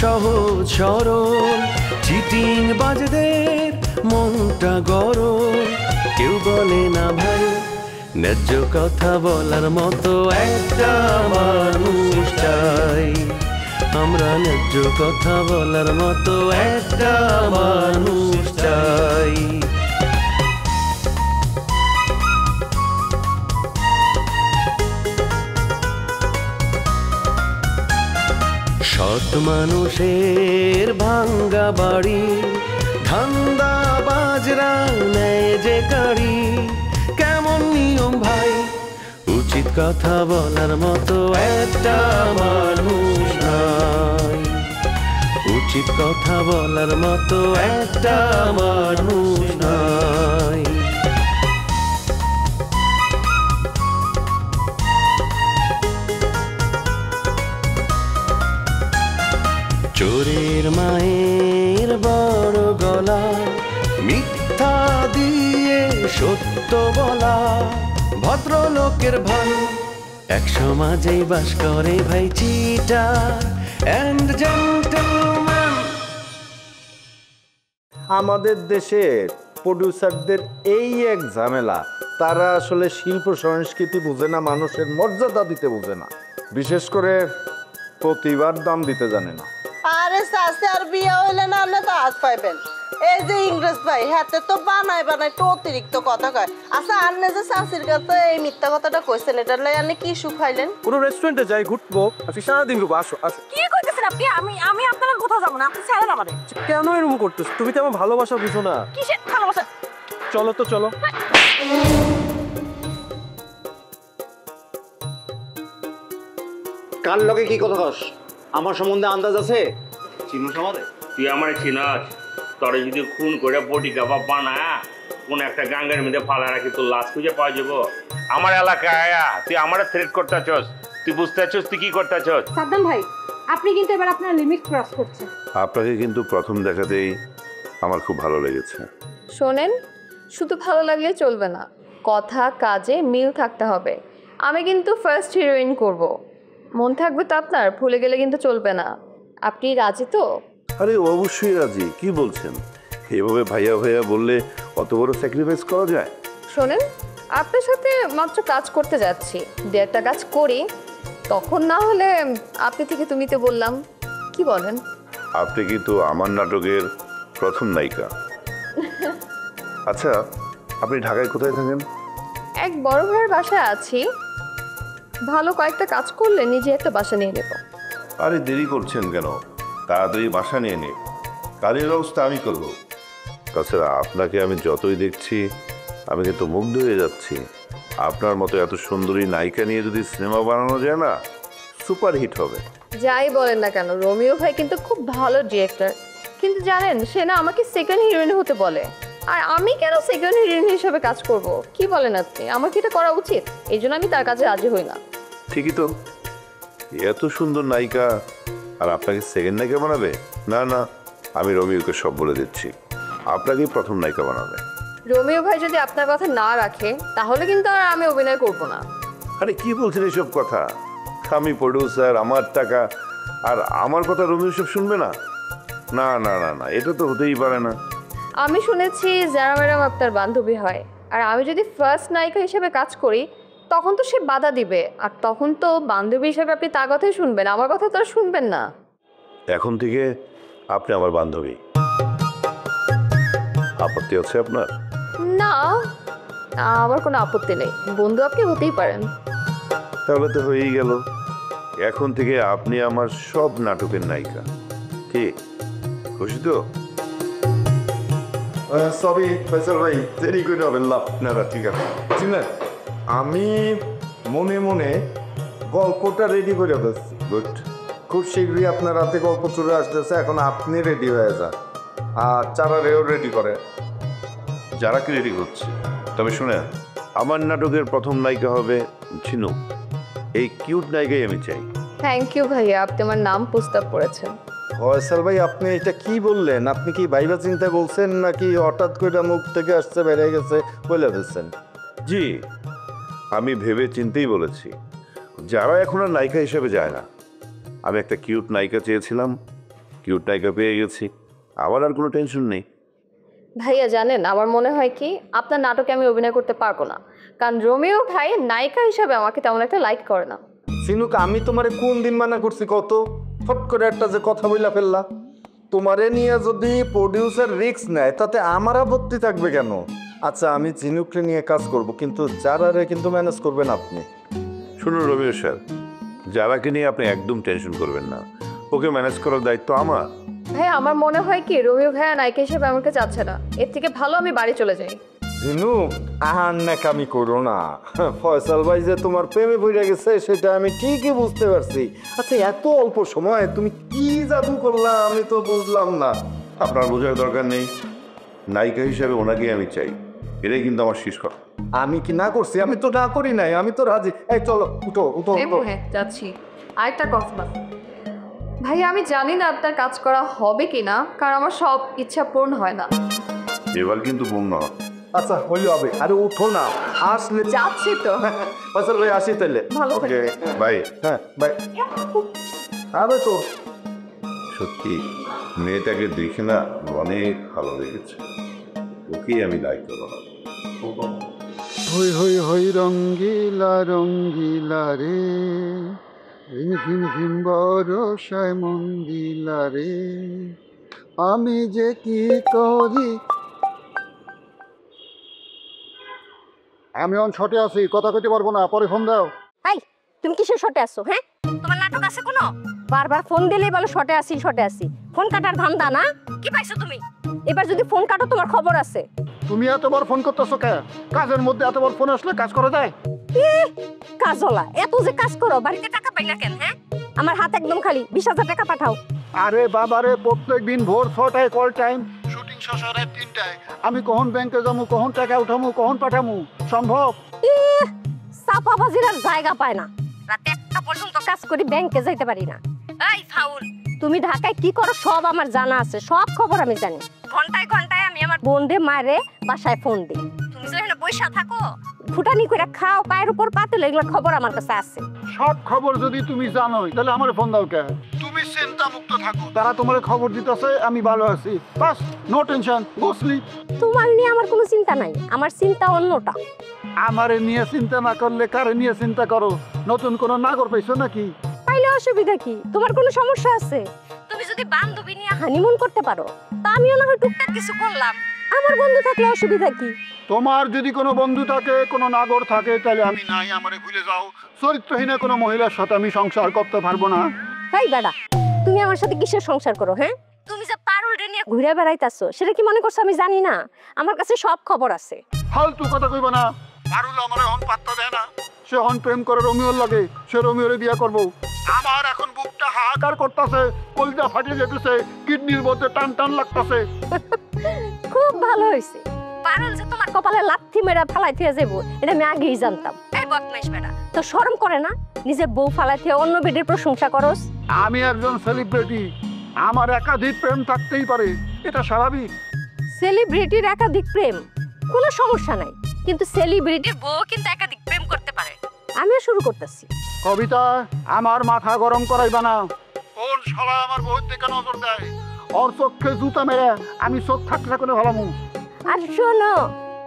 সহজ সরল চিটিং বাজদের মনটা গরম, কেউ বলে না ভাই ন্যায্য কথা বলার মতো একটা মানুষ চাই। আমরা ন্যায্য কথা বলার মতো একটা মানুষ চাই। সৎ মানুষের ভাঙ্গা বাড়ি, ধান্দা বাজরা নেয় যে গাড়ি, কেমন নিয়ম ভাই উচিত কথা বলার মতো একটা মানুষ নাই। উচিত কথা বলার মতো একটা মানুষ নাই। চোরের মায়ের বড় গলা, মিথ্যা দিয়ে সত্য বলা, ভদ্রলোকের ভাই এক সমাজেই বাস করে ভাই চিটার এন্ড জেন্টলম্যান। আমাদের দেশের প্রডিউসারদের এই এক ঝামেলা, তারা আসলে শিল্প সংস্কৃতি বুঝে না, মানুষের মর্যাদা দিতে বুঝে না, বিশেষ করে প্রতিবার দাম দিতে জানে না। আরে সাসে আর বিয়ে হইলে না আপনি তো আজ পাইবেন। এই যে ইংরেজ ভাই হাতে তো বানায় বানায় তো অতিরিক্ত কথা কয়। আচ্ছা আন্নে যে শাশির কাছে এই মিথ্যা কথাটা কইছেন, এটার লাই আপনি কি সুখ খাইলেন? কোনো রেস্টুরেন্টে যাই ঘুরবো, আজকে সারাদিন ঘুরবো। আসো আসো। কি কইতেছেন আপনি? আমি আপনার কোথাও যাবো না, আপনি ছাড়েন আমারে। কেন এরকম করতেছ? তুমি তো আমার ভালোবাসা বুঝো না। কিসের ভালোবাসা? চলো তো চলো। কার লগে কি কথা কস? আমার সম্বন্ধে আন্দাজ আছে? চিনোস আমারে? তুই আমার চিনাস? তোরে যদি খুন করে বডি গাবা বানা কোন একটা গাঙ্গের মধ্যে ফালা রাখি, তোর লাশ খুঁজে পাওয়া যাবো? আমার এলাকায় আয়া তুই আমার থ্রেট করতেছস, তুই বুঝতেছস তুই কি করতেছস? সাদ্দাম ভাই, আপনি কিন্তু এবার আপনার লিমিট ক্রস করছেন। আপনাকে কিন্তু প্রথম দেখাতেই আমার খুব ভালো লেগেছে। শোনেন, শুধু ভালো লাগলে চলবে না, কথা কাজে মিল থাকতে হবে। আমি কিন্তু ফার্স্ট হিরোইন করব, মন থাকবে তো আপনার, ভুলে গেলে কিন্তু চলবে না। আপনি রাজি তো? আরে অবশ্যই রাজি। কি বলছেন? এভাবে ভাইয়া ভাইয়া বললে অত বড় স্যাক্রিফাইস করা যায়? শোনেন, আপনার সাথে মাত্র কাজ করতে যাচ্ছি, দু একটা কাজ করি, তখন না হলে আপনি থেকে তুমিতে বললাম, কি বলেন? আপনি কিন্তু আমার নাটকের প্রথম নায়িকা। আচ্ছা, আপনি ঢাকায় কোথায় থাকেন? এক বড় ভাইয়ের বাসায় আছি, ভালো কয়েকটা কাজ করলে নিজে একটা বাসা নিয়ে নেব। আরে দেরি করছেন কেন? তাড়াতাড়ি বাসা নিয়ে নিন, কাজের ব্যবস্থা আমি করব। তাছাড়া আপনাকে আমি যতই দেখছি আমি কিন্তু মুগ্ধ হয়ে যাচ্ছি। আপনার মতো এত সুন্দরী নায়িকা নিয়ে যদি সিনেমা বানানো যায় না, সুপার হিট হবে। যাই বলেন না কেন, রোমিও ভাই কিন্তু খুব ভালো ডিরেক্টর, কিন্তু জানেন সে না আমাকে সেকেন্ড হিরোইন হতে বলে, আর আমি কেন সেকেন্ড হিরোইন হিসেবে কাজ করব? কি বলেন আপনি? আমার কি এটা করা উচিত? এই জন্য আমি তার কাছে রাজি হই না। ঠিকই তো, এত সুন্দর নায়িকা আর আপনাকে সেকেন্ড নায়িকা বানাবে? না না, আমি রোমিওকে সব বলে দিচ্ছি, আপনাকেই প্রথম নায়িকা বানাবে। রোমিও ভাই যদি আপনার কথা না রাখে তাহলে কিন্তু আর আমি অভিনয় করব না। আরে কি বলছেন এসব কথা? আমি প্রডিউসার, আমার টাকা, আর আমার কথা রোমিও সব শুনবে না? না না না না, এটা তো হতেই পারে না। আমি শুনেছি যারা ম্যাডাম আপনার বান্ধবী হয়, আর আমি যদি ফার্স্ট নায়িকা হিসেবে কাজ করি তখন তো সে বাধা দিবে, আর তখন তো বান্ধবী হিসেবে আপনি তার কথাই শুনবেন, আমার কথা তো আর শুনবেন না। এখন থেকে আপনি আমার বান্ধবী। আপত্তি আছে আপনার? না, আমার কোনো আপত্তি নেই, বন্ধু আপনি হতেই পারেন। তাহলে তো হয়েই গেল, এখন থেকে আপনি আমার সব নাটকের নায়িকা। কি খুশি তো? সরি ফয়সাল ভাই, দেরি করে হবেন লাভ আপনারা। ঠিক আছে, চিনেন আমি মনে মনে গল্পটা রেডি করে ফেলছি। গুড, খুব শীঘ্রই আপনার হাতে গল্প চলে আসতেছে, এখন আপনি রেডি হয়ে যান আর চারারেও রেডি করে। যারা কি রেডি হচ্ছে, তবে শুনেন, আমার নাটকের প্রথম নায়িকা হবে ঝিনুক। এই কিউট নায়িকাই আমি চাই। থ্যাংক ইউ ভাইয়া, আপনি আমার নাম প্রস্তাব করেছেন। ফয়সাল ভাই, আপনি এটা কি বললেন? আপনি কি ভাইবা চিন্তায় বলছেন নাকি হঠাৎ করে মুখ থেকে আসছে বেড়ে গেছে বলে ফেলছেন? জি, আমি ভেবে চিন্তেই বলেছি। যারা এখন আর নায়িকা হিসেবে যায় না, আমি একটা কিউট নায়িকা চেয়েছিলাম, কিউট নায়িকা পেয়ে গেছি, আমার আর কোনো টেনশন নেই। ভাইয়া জানেন আমার মনে হয় কি আপনার নাটকে আমি অভিনয় করতে পারবো না, কারণ রোমিও ভাই নায়িকা হিসাবে আমাকে তেমন একটা লাইক করে না। সিনুক, আমি তোমারে কোন দিন মানা করছি কত? ফট করে একটা যে কথা বইলা ফেললা। তোমারে নিয়ে যদি প্রডিউসার রিস্ক নেয় তাতে আমার আপত্তি থাকবে কেন? আচ্ছা, আমি ঝিনুককে নিয়ে কাজ করব, কিন্তু যারারে কিন্তু ম্যানেজ করবেন আপনি। শুনুন রবিও স্যার, যারাকে নিয়ে আপনি একদম টেনশন করবেন না, ওকে ম্যানেজ করার দায়িত্ব আমার। ভাই আমার মনে হয় কি রোমিও ভাইয়া নায়িকা হিসেবে আমাকে চাচ্ছে না, এর থেকে ভালো আমি বাড়ি চলে যাই। ঝিনুক, আহার নাকামি করো না। ফয়সাল ভাই যে তোমার প্রেমে পড়ে গেছে সেটা আমি ঠিকই বুঝতে পারছি। আচ্ছা, এত অল্প সময় তুমি কি জাদু করলা আমি তো বুঝলাম না। আপনার বোঝার দরকার নেই, নায়িকা হিসাবে ওনাকে আমি চাই, এটাই কিন্তু আমার শেষ কথা। আমি কি না করছি? আমি তো না করি নাই, আমি তো রাজি। এই চলো, উঠো উঠো উঠো। হ্যাঁ যাচ্ছি। আরেকটা কথা ভাইয়া, আমি জানি না আপনার কাজ করা হবে কিনা, কারণ আমার সব ইচ্ছা পূর্ণ হয় না। এবার কিন্তু পূর্ণ। আচ্ছা হইলে হবে, আরে উঠো না, আসলে যাচ্ছি তো। ফয়সাল ভাই আসি তাইলে। ভালো ওকে বাই। হ্যাঁ বাই। আরে তো সত্যি মেয়েটাকে দেখে না অনেক ভালো লেগেছে, ওকেই আমি লাইক করবো। হই হই হই রঙ্গিলা রঙ্গিলা রে, ঝিম ঝিম বরসায় মন্দিলা রে, আমি যে কি করি। আমি অন ছটে আছি, কথা কইতে পারবো না, পরে ফোন দাও। এই তুমি কিসের শটে আসছো? হ্যাঁ, তোমার নাটক আছে কোনো? বারবার ফোন দিলেই বলো শটে আসি শটে আসি। ফোন কাটার ধান্দা না? কি পাইছো তুমি? এবার যদি ফোন কাটো তোমার খবর আছে। তুমি এতবার ফোন করতেছো কে? কাজের মধ্যে এতবার ফোন আসলে কাজ করা যায়? কাজলা, এত যে কাজ করো, বাড়িতে টাকা পাই না কেন? হ্যাঁ, আমার হাত একদম খালি, 20,000 টাকা পাঠাও। আরে বাবারে, প্রত্যেক দিন ভোর 6টায় কল টাইম, শুটিং শেষ হয় রাত 3টায়। আমি কখন ব্যাংকে যাবো, কখন টাকা উঠামু, কখন পাঠামু, সম্ভব? চাপাবাজির আর জায়গা পায় না, রাতে 1টা পর্যন্ত কাজ করি, ব্যাংকে যাইতে পারি না। এই ফাউল, তুমি ঢাকায় কি করো সব আমার জানা আছে, সব খবর আমি জানি। ঘন্টায় ঘন্টায় আমি আমার বোনরে মারে বাসায় ফোন দিই। তুমি যে এখানে বসে থাকো, ফুটানি করে খাও, পায়ের উপর পাতেল, এগুলো খবর আমার কাছে আছে। সব খবর যদি তুমি জানোই তাহলে আমার ফোন দাও কে? তুমি চিন্তা মুক্ত থাকো, তারা তোমার খবর দিতেছে, আমি ভালো আছি, বাস, নো টেনশন, গো স্লিপ। তোমার নিয়ে আমার কোনো চিন্তা নাই, আমার চিন্তা অন্যটা। আমারে নিয়ে চিন্তা না করলে কারে নিয়ে চিন্তা করো? নতুন কোনো নাগর পাইছো নাকি? তাইলে অসুবিধা কি? তোমার কোনো সমস্যা আছে? তুমি যদি বান্ধবী নিয়ে হানিমুন করতে পারো, তা আমিও না হয় টুকটাক কিছু করলাম। আমার বন্ধু থাকলে অসুবিধা কি? তোমার যদি কোনো বন্ধু থাকে, কোনো নাগর থাকে, তাহলে আমি নাই, আমারে ভুলে যাও। চরিত্রহীন কোনো মহিলার সাথে আমি সংসার করতে পারবো না। এই বেটা, তুমি আমার সাথে কিসের সংসার করো? হ্যাঁ, তুমি যে পারুলরে নিয়ে ঘুরে বেড়াইতাছো, সেটা কি মনে করছো আমি জানি না? আমার কাছে সব খবর আছে। ফালতু কথা কইবা না। পারুল আমারে হন পাত্তা দেয় না, সে হন প্রেম করে রোমিওর লাগে, সে রোমিওরে বিয়ে করবো। আমার এখন বুকটা হাহাকার করতেছে, কলিজা ফাটিয়ে যেতেছে, কিডনির মধ্যে টান টান লাগতেছে। খুব ভালো হয়েছে, পারুল যে তোমার কপালে লাথি মেরে ফালাই দিয়ে যাবো এটা আমি আগেই জানতাম। এই বদমাইশ বেটা, তো শরম করে না নিজের বউ ফালাই দিয়ে অন্য বেডির প্রশংসা করস? আমি একজন সেলিব্রিটি, আমার একাধিক প্রেম থাকতেই পারে, এটা স্বাভাবিক। সেলিব্রিটির একাধিক প্রেম কোনো সমস্যা নাই, কিন্তু সেলিব্রিটির বউ কিন্তু একাধিক প্রেম করতে পারে। আমিও শুরু করতেছি। কবিতা, আমার মাথা গরম করাইবা না। কোন শালা আমার বউর দিকে নজর দেয়, ওর চোখে জুতা মেরে আমি চোখ থাকলে করে ভালামু। আর শোনো,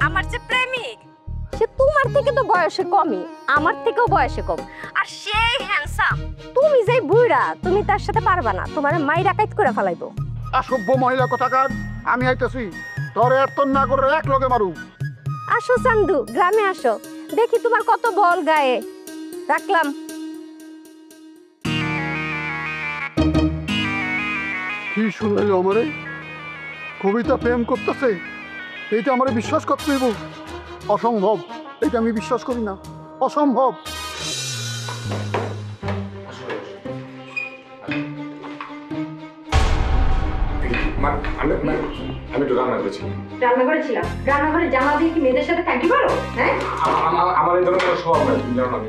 আমার যে প্রেমিক, সে তোমার থেকে তো বয়সে কমই, আমার থেকেও বয়সে কম, আর সেই হ্যান্ডসাম। তুমি যে বুইড়া, তুমি তার সাথে পারবা না, তোমার মাইরা কাইত করে ফেলাইবো। অসভ্য মহিলা কোথাকার, আমি আইতেছি, তোরে এত না করে এক লগে মারু। আসো চান্দু, গ্রামে আসো, দেখি তোমার কত বল গায়ে। রাখলাম। কি শুনলাই আমারে? কবিতা প্রেম করতেছে, এইটা আমারে বিশ্বাস করতে হইব? অসম্ভব, এটা আমি বিশ্বাস করি না, অসম্ভব। আমি তো রান্না করেছি। রান্না করেছিলাম, রান্নাঘরে জামা দিয়ে কি মেয়েদের সাথে থাকতে পারো? হ্যাঁ, আমার এই ধরনের স্বভাব নাই, তুমি জানো আমি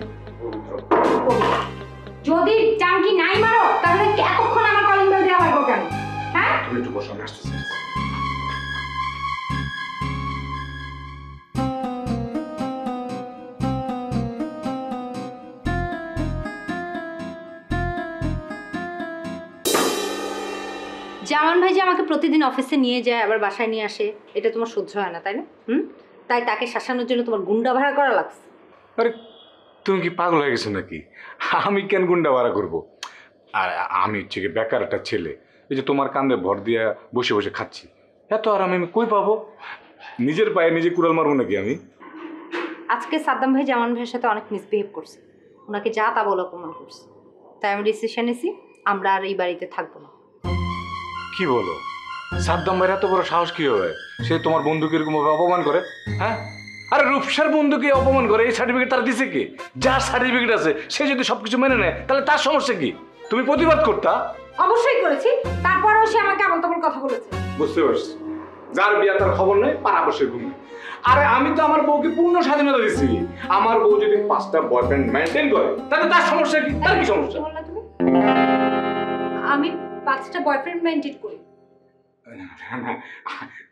যদি টাঙ্কি নাই মারো তাহলে এতক্ষণ আমার কলিং বেল দেওয়া হইব কেন? হ্যাঁ, তুমি একটু বসো, আমি আসতেছি। জামান ভাই যে আমাকে প্রতিদিন অফিসে নিয়ে যায় আবার বাসায় নিয়ে আসে, এটা তোমার সহ্য হয় না, তাই না? তাই তাকে শাসানোর জন্য তোমার গুন্ডা ভাড়া করা লাগছে। আরে তুমি কি পাগল হয়ে গেছো নাকি? আমি কেন গুন্ডা ভাড়া করবো? আর আমি হচ্ছে কি বেকার একটা ছেলে, এই যে তোমার কান্দে ভর দিয়ে বসে বসে খাচ্ছি, এত আরাম আমি কই পাবো? নিজের পায়ে নিজে কুড়াল মারবো নাকি আমি? আজকে সাদ্দাম ভাই জামান ভাইয়ের সাথে অনেক মিসবিহেভ করছে, ওনাকে যা তা বলে অপমান করছে। তাই আমি ডিসিশন নিয়েছি আমরা আর এই বাড়িতে থাকবো না। কি বলো? সাদ্দাম ভাইয়ের এত বড় সাহস কি হবে? সে তোমার বন্ধুকে এরকম ভাবে অপমান করে? হ্যাঁ, আরে রূপসার বন্ধুকে অপমান করে, এই সার্টিফিকেট তার দিছে কি? যার সার্টিফিকেট আছে সে যদি সবকিছু মেনে নেয় তাহলে তার সমস্যা কি? তুমি প্রতিবাদ করতা? অবশ্যই করেছি, তারপরেও সে আমাকে এমন তেমন কথা বলেছে। বুঝতে পারছি, যার বিয়া তার খবর নেই, পাড়া বসে ঘুমি। আরে আমি তো আমার বউকে পূর্ণ স্বাধীনতা দিচ্ছি। আমার বউ যদি 5টা বয়ফ্রেন্ড মেনটেন করে তাহলে তার সমস্যা কি? তার কি সমস্যা? আমি 5টা বয়ফ্রেন্ড মেনটেন করি।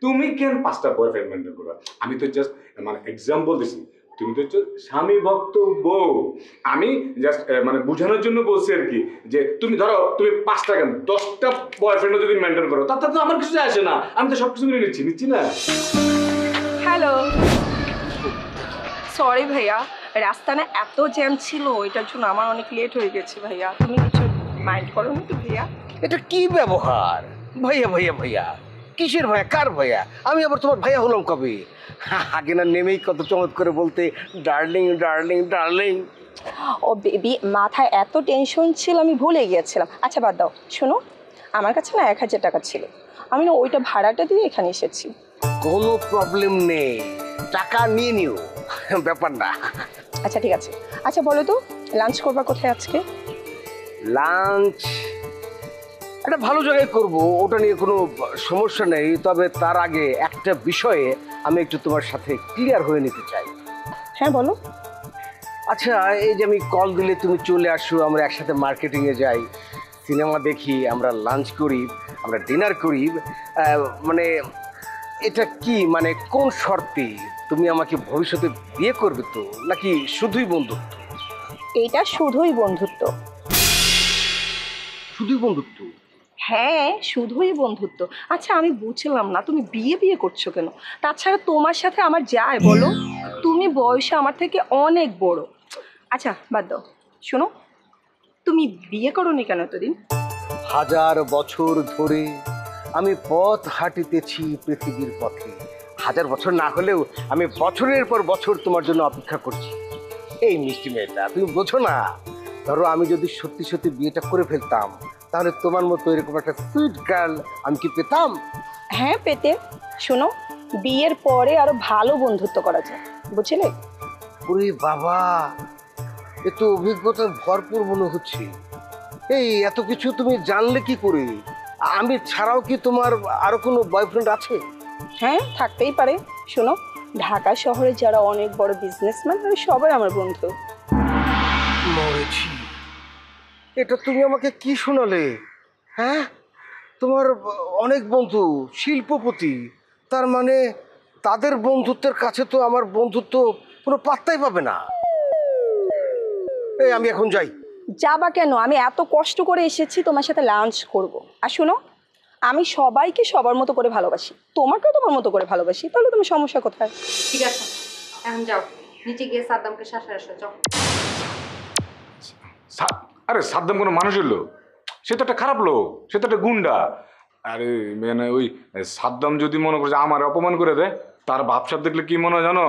তুমি কেন 5টা বয়ফ্রেন্ড মেনটেন করো? আমি তো জাস্ট মানে এক্সাম্পল দিছি। তুমি তো হচ্ছে স্বামী ভক্ত বউ, আমি জাস্ট মানে বোঝানোর জন্য বলছি আর কি, যে তুমি ধরো তুমি 5টা কেন 10টা বয়ফ্রেন্ড যদি মেনটেন করো তাতে তো আমার কিছু আসে না, আমি তো সবকিছু মিলে নিচ্ছি না। হ্যালো, সরি ভাইয়া, রাস্তা না এত জ্যাম ছিল, এটার জন্য আমার অনেক লেট হয়ে গেছে ভাইয়া। তুমি কিছু মাইন্ড করো না তো ভাইয়া? এটা কি ব্যবহার? ভাইয়া ভাইয়া ভাইয়া কিসের ভাইয়া? কার ভাইয়া? আমি আবার তোমার ভাইয়া হলাম কবে? আগে না নেমেই কত চমৎ করে বলতে ডার্লিং ডার্লিং ডার্লিং। ও বেবি, মাথায় এত টেনশন ছিল আমি ভুলে গিয়েছিলাম। আচ্ছা বাদ দাও, শোনো, আমার কাছে না 1000 টাকা ছিল, আমি না ওইটা ভাড়াটা দিয়ে এখানে এসেছি। কোনো প্রবলেম নেই, টাকা নিয়ে নিও, ব্যাপার না। আচ্ছা ঠিক আছে। আচ্ছা বলো তো, লাঞ্চ করবা কোথায় আজকে? লাঞ্চ একটা ভালো জায়গায় করব, ওটা নিয়ে কোনো সমস্যা নেই। তবে তার আগে একটা বিষয়ে আমি একটু তোমার সাথে ক্লিয়ার হয়ে নিতে চাই। হ্যাঁ বলো। আচ্ছা, এই যে আমি কল দিলে তুমি চলে আসো, আমরা একসাথে মার্কেটিংয়ে যাই, সিনেমা দেখি, আমরা লাঞ্চ করি, আমরা ডিনার করি, মানে এটা কি মানে কোন শর্তে? তুমি আমাকে ভবিষ্যতে বিয়ে করবে তো, নাকি শুধুই বন্ধুত্ব? এটা শুধুই বন্ধুত্ব। শুধুই বন্ধুত্ব? হ্যাঁ, শুধুই বন্ধুত্ব। আচ্ছা আমি বুঝলাম না, তুমি বিয়ে বিয়ে করছো কেন? তাছাড়া তোমার সাথে আমার যায় বলো? তুমি বয়সে আমার থেকে অনেক বড়। আচ্ছা বাদ দাও, শোনো, তুমি বিয়ে করোনি কেন এতদিন? 1000 বছর ধরে আমি পথ হাঁটিতেছি পৃথিবীর পথে। 1000 বছর না হলেও আমি বছরের পর বছর তোমার জন্য অপেক্ষা করছি। এই মিষ্টি মেয়েটা তুমি বোঝো না? ধরো আমি যদি সত্যি সত্যি বিয়েটা করে ফেলতাম, তাহলে তোমার মতো এরকম একটা সুইট গার্ল আমি কি পেতাম? হ্যাঁ পেতে। শোনো, বিয়ের পরে আরো ভালো বন্ধুত্ব করা যায়, বুঝলে? ওরে বাবা, এ তো অভিজ্ঞতার ভরপুর মনে হচ্ছে। এই এত কিছু তুমি জানলে কি করে? আমি ছাড়াও কি তোমার আরো কোনো বয়ফ্রেন্ড আছে? হ্যাঁ থাকতেই পারে। শোনো, ঢাকা শহরে যারা অনেক বড় বিজনেসম্যান সবাই আমার বন্ধু। মরেছি, এটা তুমি আমাকে কি শোনালে? হ্যাঁ, তোমার অনেক বন্ধু শিল্পপতি, তার মানে তাদের বন্ধুত্বের কাছে তো আমার বন্ধুত্ব কোনো পাত্তাই পাবে না। এই আমি এখন যাই। যাবা কেন? আমি এত কষ্ট করে এসেছি তোমার সাথে লাঞ্চ করব। আর শোনো, আমি সবাইকে সবার মতো করে ভালোবাসি, তোমাকেও তোমার মতো করে ভালোবাসি, তাহলে তোমার সমস্যা কোথায়? ঠিক আছে, এখন যাও, নিচে গিয়ে সাদ্দামকে শাসায় আসো, যাও। আরে সাদ্দাম কোনো মানুষ হলো? সে তো একটা খারাপ লোক, সে তো একটা গুন্ডা। আরে মানে ওই সাদ্দাম যদি মনে করে যে আমার অপমান করে দেয়, তার ভাবসাব দেখলে কি মনে হয় জানো?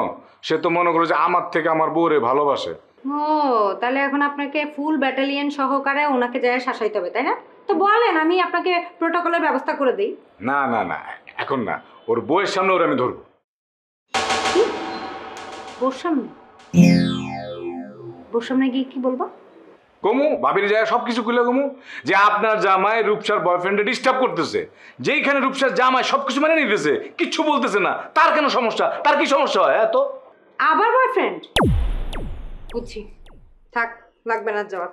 সে তো মনে করে যে আমার থেকে আমার বউরে ভালোবাসে। ও তাহলে এখন আপনাকে ফুল ব্যাটালিয়ন সহকারে ওনাকে যায় শাসাইতে হবে, তাই না? তো বলেন, আমি আপনাকে প্রোটোকলের ব্যবস্থা করে দিই। না না না, এখন না, ওর বউয়ের সামনে ওর আমি ধরবো। বউর সামনে? বউর সামনে গিয়ে কি বলবো? কমু ভাবির যায় সবকিছু খুলে কমু যে আপনার জামাই রূপসার বয়ফ্রেন্ডে ডিস্টার্ব করতেছে, যেইখানে রূপসার জামাই সবকিছু মেনে নিতেছে, কিচ্ছু বলতেছে না, তার কেন সমস্যা? তার কি সমস্যা হয় এত? আবার বয়ফ্রেন্ড? বুঝছি, থাক, লাগবে না যাওয়া।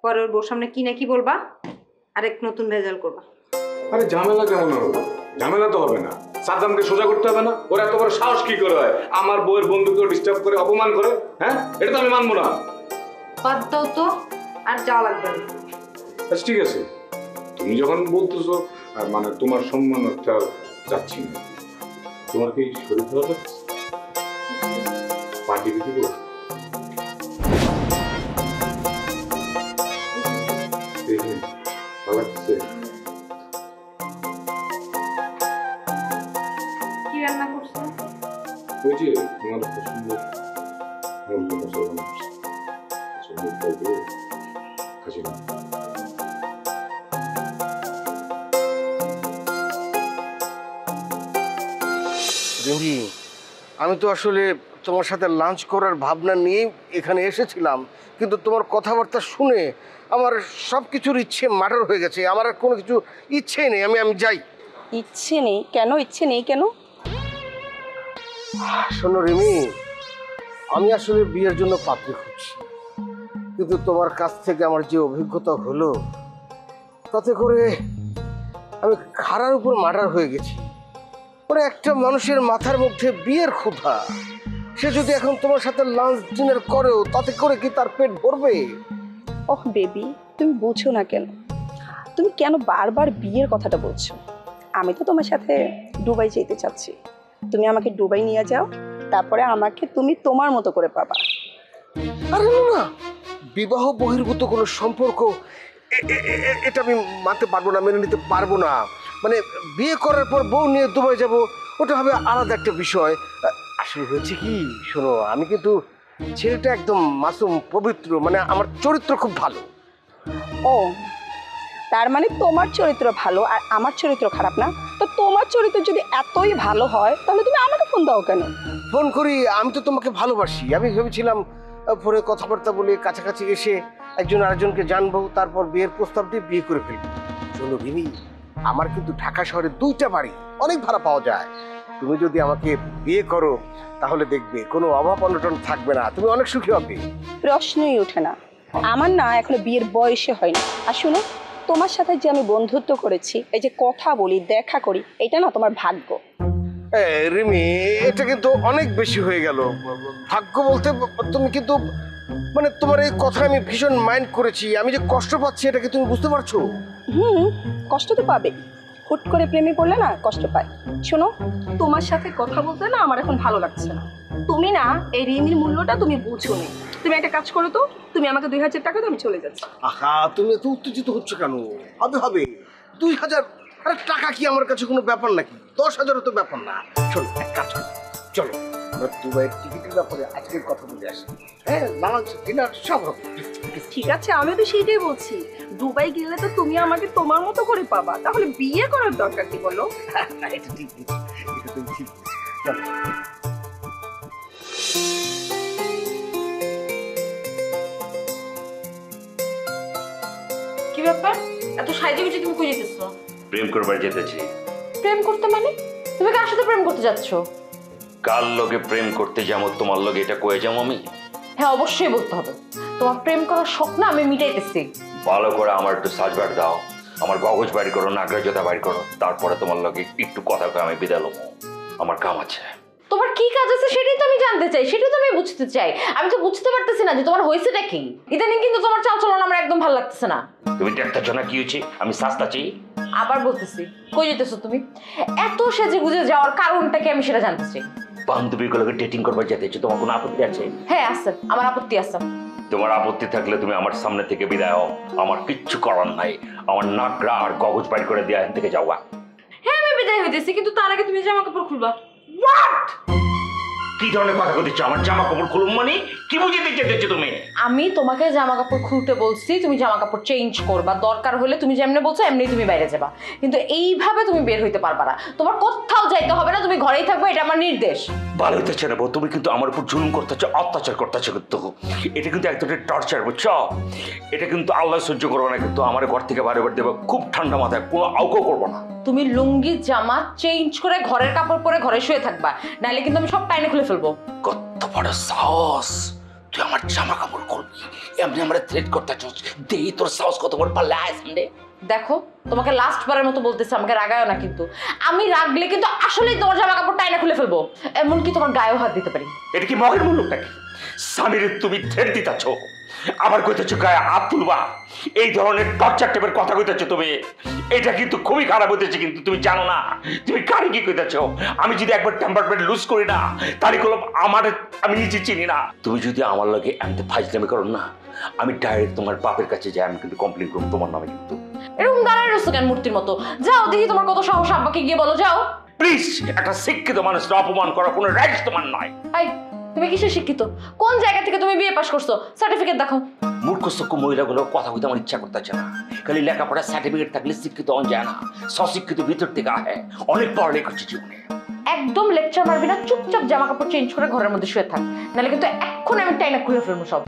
পরে ওর বউর সামনে কি না কি বলবা, আরেক নতুন ভেজাল করবা। আরে ঝামেলা কেমন হবে? ঝামেলা তো হবে না, সাদ্দামকে সোজা করতে হবে না? ওর এত বড় সাহস কি করে হয় আমার বউয়ের বন্ধুকেও ডিস্টার্ব করে অপমান করে? হ্যাঁ, এটা তো আমি মানবো না। বাদ দাও তো, আর যাওয়া লাগবে না। আচ্ছা ঠিক আছে, তুমি যখন বলতেছো আর মানে তোমার সম্মানটা চাচ্ছি না। তোমার কি শরীর ভালো লাগছে? পার্টি দিব? ভালো লাগছে? কি রান্না করছো? ওই যে তোমার পছন্দের মুরগি মশলা বানাচ্ছি। খাসি না। রিমি, আমি তো আসলে তোমার সাথে লাঞ্চ করার ভাবনা নিয়ে এখানে এসেছিলাম, কিন্তু তোমার কথাবার্তা শুনে আমার সব কিছুর ইচ্ছে মাটার হয়ে গেছে। আমার আর কোনো কিছু ইচ্ছেই নেই। আমি যাই। ইচ্ছে নেই কেন? ইচ্ছে নেই কেন? শোনো রিমি, আমি আসলে বিয়ের জন্য পাত্রী খুঁজছি, কিন্তু তোমার কাছ থেকে আমার যে অভিজ্ঞতা হলো তাতে করে আমি খাড়ার উপর মাটার হয়ে গেছি। মানে একটা মানুষের মাথার মধ্যে বিয়ের ক্ষুধা, সে যদি এখন তোমার সাথে লাঞ্চ ডিনার করেও তাতে করে কি তার পেট ভরবে? ওহ বেবি, তুমি বুঝো না কেন? তুমি কেন বারবার বিয়ের কথাটা বলছো? আমি তো তোমার সাথে দুবাই যেতে চাচ্ছি। তুমি আমাকে দুবাই নিয়ে যাও, তারপরে আমাকে তুমি তোমার মতো করে পাবা। আরে না, বিবাহ বহির্ভূত কোনো সম্পর্ক এটা আমি মানতে পারবো না, মেনে নিতে পারবো না। মানে বিয়ে করার পর বউ নিয়ে দুবাই যাব, ওটা হবে আলাদা একটা বিষয়। আসলে হয়েছে কি, শোনো, আমি কিন্তু ছেলেটা একদম মাসুম পবিত্র, মানে আমার চরিত্র খুব ভালো। ও, তার মানে তোমার চরিত্র ভালো আর আমার চরিত্র খারাপ না? তো তোমার চরিত্র যদি এতই ভালো হয় তাহলে তুমি আমাকে ফোন দাও কেন? ফোন করি, আমি তো তোমাকে ভালোবাসি। আমি ভেবেছিলাম ফোনে কথাবার্তা বলে কাছাকাছি এসে একজন আরেকজনকে জানবো, তারপর বিয়ের প্রস্তাব দিয়ে বিয়ে করে ফেলবো। শোনো রিমি, আমার কিন্তু ঢাকা শহরে 2টা বাড়ি, অনেক ভাড়া পাওয়া যায়। তুমি যদি আমাকে বিয়ে করো তাহলে দেখবে কোনো অভাব অনটন থাকবে না, তুমি অনেক সুখী হবে। প্রশ্নই ওঠে না। আমার না এখনো বিয়ের বয়সে হয়নি। আর শুনো, তোমার সাথে যে আমি বন্ধুত্ব করেছি, এই যে কথা বলি, দেখা করি, এটা না তোমার ভাগ্য। রিমি, এটা কিন্তু অনেক বেশি হয়ে গেল। ভাগ্য বলতে তুমি কিন্তু মানে তোমার এই কথা আমি ভীষণ মাইন্ড করেছি। আমি যে কষ্ট পাচ্ছি এটা কি তুমি বুঝতে পারছো? কষ্ট তো পাবে, হুট করে প্রেমে পড়লে না কষ্ট পায়। শোনো, তোমার সাথে কথা বলতে না আমার এখন ভালো লাগছে না। তুমি না এই ঋণের মূল্যটা তুমি বুঝো নি। তুমি একটা কাজ করো তো, তুমি আমাকে 2000 টাকা দাও, আমি চলে যাচ্ছি। আহা, তুমি এত উত্তেজিত হচ্ছ কেন? হবে 2000? আরে টাকা কি আমার কাছে কোনো ব্যাপার নাকি? 10,000 তো ব্যাপার না। চলো এক কাজ করি, চলো আমরা দুবাইয়ের টিকিটের ব্যাপারে আজকের কথা বলে আসি। হ্যাঁ, লাঞ্চ ডিনার সব হবে। ঠিক আছে, আমি তো সেইটাই বলছি। দুবাই গেলে তো তুমি আমাকে তোমার মতো করে পাবা, তাহলে বিয়ে করার দরকার কি বলো? এটা ঠিক, এটা তুমি ঠিক। চলো। কি ব্যাপার, এত সাইজে গুজে তুমি কই যেতেছো? প্রেম করবার যেতেছি। প্রেম করতে মানে? তুমি কার সাথে প্রেম করতে যাচ্ছ? কার লগে প্রেম করতে যাবো, তোমার লগে এটা কয়ে যাবো আমি? হ্যাঁ, অবশ্যই বলতে হবে। তোমার প্রেম করার স্বপ্ন আমি মিটাইতেছি। ভালো করে আমার একটু সাজবার দাও, আমার কাগজ বাইর করো, নাগরাজতা বাইর করো, তারপরে তোমার লগে একটু কথা কয়ে আমি বিদায় লব। আমার কাম আছে। তোমার কি কাজ আছে সেটাই তো আমি জানতে চাই, সেটাই তো আমি বুঝতে চাই। আমি তো বুঝতে পারতেছি না যে তোমার হয়েছেটা কি। ইদানিং কিন্তু তোমার চালচলন আমার একদম ভালো লাগতেছে না। তুমি দেখতেছ না কি হয়েছে? আমি সাস্তা চাই। আবার বলতেছি, কই যেতেছো তুমি? এত সেজে গুজে যাওয়ার কারণটা কি আমি সেটা জানতে চাই। বান্ধবীগুলোকে ডেটিং করবার যেতেছো, তোমার কোনো আপত্তি আছে? হ্যাঁ আছে, আমার আপত্তি আছে। তোমার আপত্তি থাকলে তুমি আমার সামনে থেকে বিদায় হও, আমার কিচ্ছু করার নাই। আমার নাকরা আর কাগজ বাইর করে দেওয়া এখান থেকে যাওয়া। হ্যাঁ আমি বিদায় হইতেছি, কিন্তু তার আগে তুমি জামা কাপড় খুলবা। হোয়াট? কি ধরনের কথা বলতেছ? আমার জামা কাপড় খুলুম মানে কি বুঝিয়ে দিচ্ছ তুমি? আমি তোমাকে জামা কাপড় খুলতে বলছি, তুমি জামা কাপড় চেঞ্জ করবা। দরকার হলে তুমি যেমনি বলছো এমনি তুমি বাইরে যাবা, কিন্তু এইভাবে তুমি বের হইতে পারবা না। তোমার কোথাও যাইতে হবে না, তুমি ঘরেই থাকবে, এটা আমার নির্দেশ। ভালো হইতেছে না বউ, তুমি কিন্তু আমার উপর জুলুম করতেছো, অত্যাচার করতেছো। কিন্তু এটা কিন্তু এক ধরনের টর্চার, বুঝছো? এটা কিন্তু আল্লাহ সহ্য করবো না। কিন্তু আমার ঘর থেকে বারে বার দেবো খুব ঠান্ডা মাথায়, কোনো আউকাও করবো না। তুমি লুঙ্গি জামা চেঞ্জ করে ঘরের কাপড় পরে ঘরে শুয়ে থাকবা, নাইলে কিন্তু আমি সব টাইনে খুলে ফেলবো। কত বড় সাহস! তুই আমার জামা কাপড় খুলবি, এমনি আমরা থ্রেট করতেছিস? দেই তোর সাহস কত বড় পাল্লা আছে। দেখো, তোমাকে লাস্ট বারের মতো বলতেছি, আমাকে রাগায়ও না কিন্তু। আমি রাগলে কিন্তু আসলেই তোমার জামা কাপড় টাইনে খুলে ফেলবো, এমনকি তোমার গায়েও হাত দিতে পারি। এটা কি মগের মুলুক নাকি? স্বামীর তুমি থ্রেট দিতেছ? আবার কইতেছো গায়ে হাত তুলবা, এই ধরনের টর্চার টাইপের কথা কইতেছো তুমি, এটা কিন্তু খুবই খারাপ হইতেছে। কিন্তু তুমি জানো না তুমি কারে কি কইতেছো। আমি যদি একবার টেম্পারমেন্ট লুজ করি না, তাহলে কোনো আমার আমি নিজে চিনি না। তুমি যদি আমার লগে এমনি ফাইজলামি করো না, আমি ডাইরেক্ট তোমার বাপের কাছে যাই, আমি কিন্তু কমপ্লেন করব তোমার নামে। কিন্তু এরকম দাঁড়ায় রয়েছো কেন মূর্তির মতো? যাও দেখি তোমার কত সাহস, আব্বাকে গিয়ে বলো। যাও প্লিজ, একটা শিক্ষিত মানুষকে অপমান করার কোনো রাইট তোমার নাই। এই তুমি কিসের শিক্ষিত? কোন জায়গা থেকে তুমি বিএ পাস করছো? সার্টিফিকেট দেখাও। মূর্খস্থ মহিলাগুলো কথা বলতে আমার ইচ্ছা করতেছে না। খালি লেখাপড়া সার্টিফিকেট থাকলে শিক্ষিত হন যায় না, স্বশিক্ষিত ভিতর থেকে আহে। অনেক পড়ালেখা করছি জীবনে। একদম লেকচার মারবি না, চুপচাপ জামা কাপড় চেঞ্জ করে ঘরের মধ্যে শুয়ে থাক, নাহলে কিন্তু এখন আমি টাইনা খুলে ফেলবো সব।